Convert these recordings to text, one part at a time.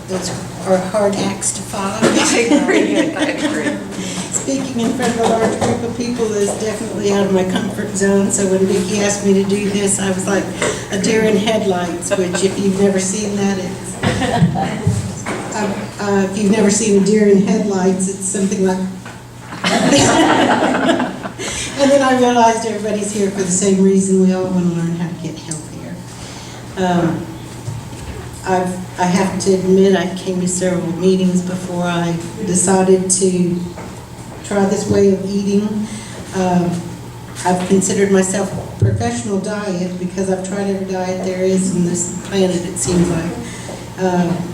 those are hard acts to follow. I agree. Speaking in front of a large group of people is definitely out of my comfort zone, so when Vicki asked me to do this, I was like a deer in headlights, which if you've never seen that, if you've never seen a deer in headlights, it's something like and then I realized everybody's here for the same reason. We all want to learn how to get healthier. I have to admit I came to several meetings before I decided to try this way of eating. I've considered myself a professional diet because I've tried every diet there is on this planet, it seems like.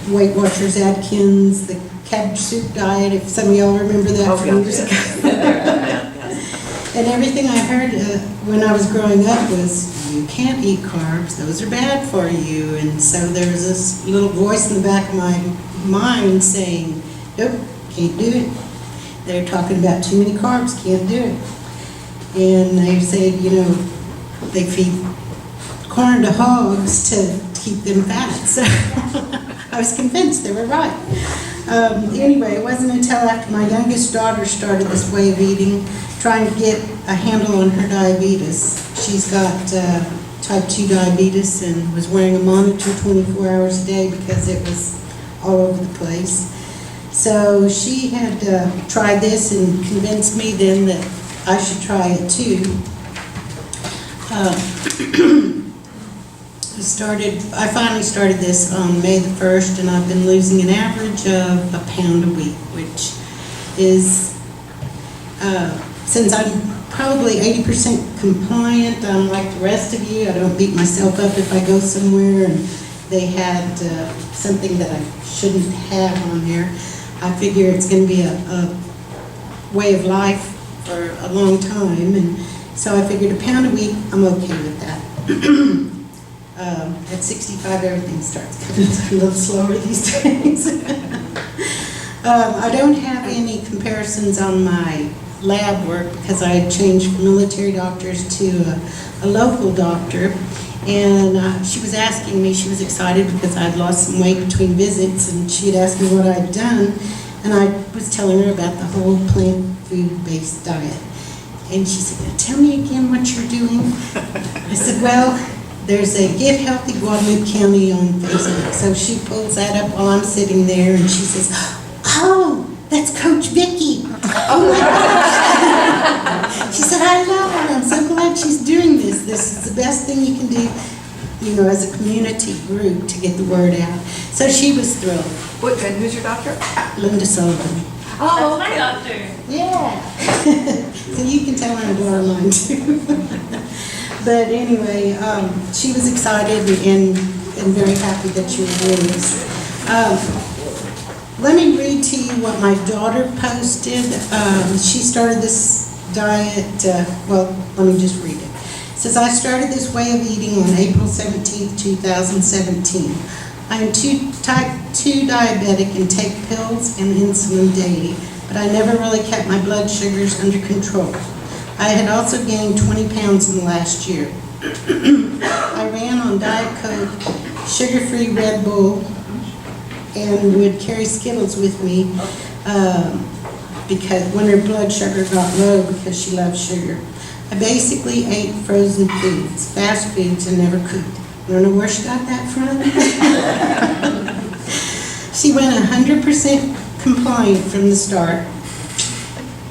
Weight Watchers Atkins, the cabbage soup diet, if some of y'all remember that from years ago. And everything I heard when I was growing up was, you can't eat carbs, those are bad for you. And so there was this little voice in the back of my mind saying, nope, can't do it. They're talking about too many carbs, can't do it. And they say, they feed corn to hogs to keep them fat. So I was convinced they were right. Anyway, it wasn't until after my youngest daughter started this way of eating, trying to get a handle on her diabetes. She's got type 2 diabetes and was wearing a monitor 24 hours a day because it was all over the place. So she had tried this and convinced me then that I should try it too. I finally started this on May the 1st, and I've been losing an average of 1 pound a week, which is, since I'm probably 80% compliant, like the rest of you, I don't beat myself up if I go somewhere and they had something that I shouldn't have on there. I figure it's going to be a way of life for a long time, and so I figured 1 pound a week, I'm okay with that. At 65, everything starts coming a little slower these days. I don't have any comparisons on my lab work because I had changed from military doctors to a local doctor, and she was asking me, she was excited because I'd lost some weight between visits, and she had asked me what I'd done, and I was telling her about the whole plant food-based diet. And she said, now tell me again what you're doing. I said, well, there's a Get Healthy Guadalupe County on Facebook. So she pulls that up while I'm sitting there, and she says, oh, that's Coach Vicki. Oh my gosh. She said, I love her. I'm so glad she's doing this. This is the best thing you can do, as a community group to get the word out. So she was thrilled. And who's your doctor? Linda Sullivan. Oh, that's my doctor. Yeah. So you can tell her I'm blowing mine too. But anyway, she was excited and very happy that you were doing this. Let me read to you what my daughter posted. She started this diet, let me just read it. It says, I started this way of eating on April 17th, 2017. I am type 2 diabetic and take pills and insulin daily, but I never really kept my blood sugars under control. I had also gained 20 pounds in the last year. I ran on Diet Coke, sugar-free Red Bull, and would carry Skittles with me because when her blood sugar got low because she loved sugar. I basically ate frozen foods, fast foods, and never cooked. You don't know where she got that from? She went 100% compliant from the start.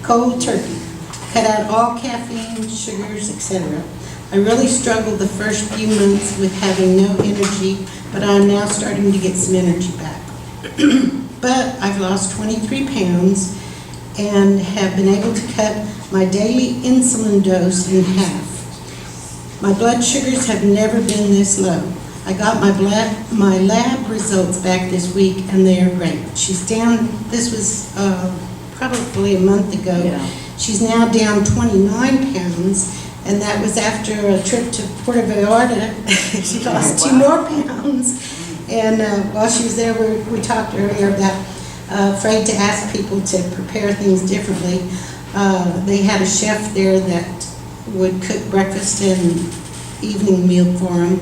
Cold turkey. Cut out all caffeine, sugars, etc. I really struggled the first few months with having no energy, but I'm now starting to get some energy back. But I've lost 23 pounds and have been able to cut my daily insulin dose in half. My blood sugars have never been this low. I got my lab results back this week, and they are great. She's down, this was probably a month ago. Yeah. She's now down 29 pounds, and that was after a trip to Puerto Vallarta. She lost 2 more pounds. And while she was there, we talked earlier about afraid to ask people to prepare things differently. They had a chef there that would cook breakfast and evening meal for them.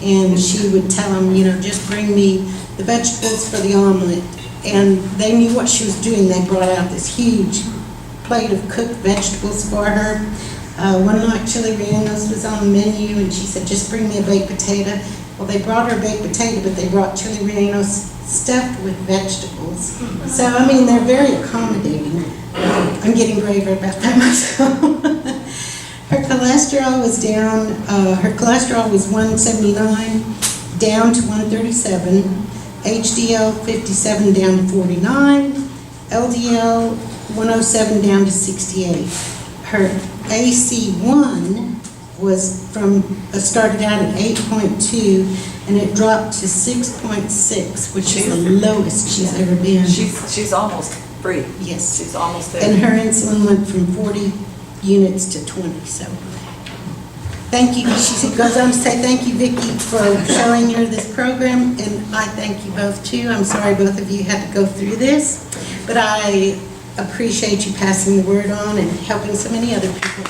and she would tell them, just bring me the vegetables for the omelet. And they knew what she was doing. They brought out this huge plate of cooked vegetables for her. One night chili rellenos was on the menu, and she said, just bring me a baked potato. Well, they brought her a baked potato, but they brought chili rellenos stuffed with vegetables. So, I mean, they're very accommodating. I'm getting braver about that myself. Her cholesterol was down, her cholesterol was 179, down to 137, HDL 57 down to 49, LDL 107 down to 68. Her AC1 was started out at 8.2, and it dropped to 6.6, which is the lowest she's ever been. She's almost free. Yes. She's almost there. And her insulin went from 40 units to 20, so. Thank you. She goes on to say, thank you, Vicki, for showing her this program, and I thank you both too. I'm sorry both of you had to go through this, but I appreciate you passing the word on and helping so many other people.